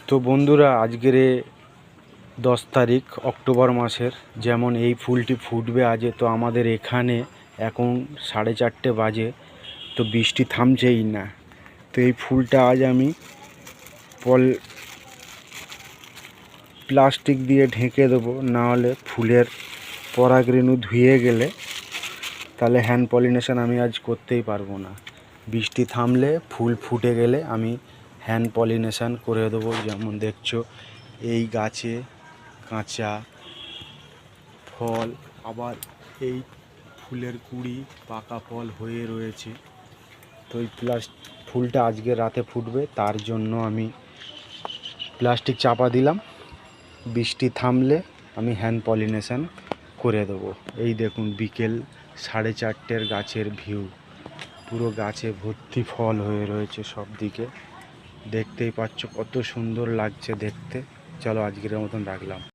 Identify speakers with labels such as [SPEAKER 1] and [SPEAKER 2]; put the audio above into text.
[SPEAKER 1] তো বন্ধুরা, আজকের 10 তারিখ অক্টোবর মাসের, যেমন এই ফুলটি ফুটবে আজে, তো আমাদের এখানে এখন 4:30 বাজে, তো বৃষ্টি থামছেই না। তো এই ফুলটা আজ আমি প্লাস্টিক দিয়ে ঢেকে দেবো, নাহলে ফুলের পরাগরেণু ধুয়ে গেলে তাহলে হ্যান্ড পলিনেশন আমি আজ করতেই পারবো না। বৃষ্টি থামলে ফুল ফুটে গেলে আমি হ্যান্ড পলিনেশন করে দেবো। যেমন দেখছো, এই গাছে কাঁচা ফল, আবার এই ফুলের কুঁড়ি পাকা ফল হয়ে রয়েছে। তো এই ফুলটা আজকে রাতে ফুটবে, তার জন্য আমি প্লাস্টিক চাপা দিলাম। বৃষ্টি থামলে আমি হ্যান্ড পলিনেশন করে দেবো। এই দেখুন, বিকেল 4:30 গাছের ভিউ, পুরো গাছে ভর্তি ফল হয়ে রয়েছে সব দিকে। দেখতেই পাচ্ছ কত সুন্দর লাগছে দেখতে। চলো, আজকের মতন রাখলাম।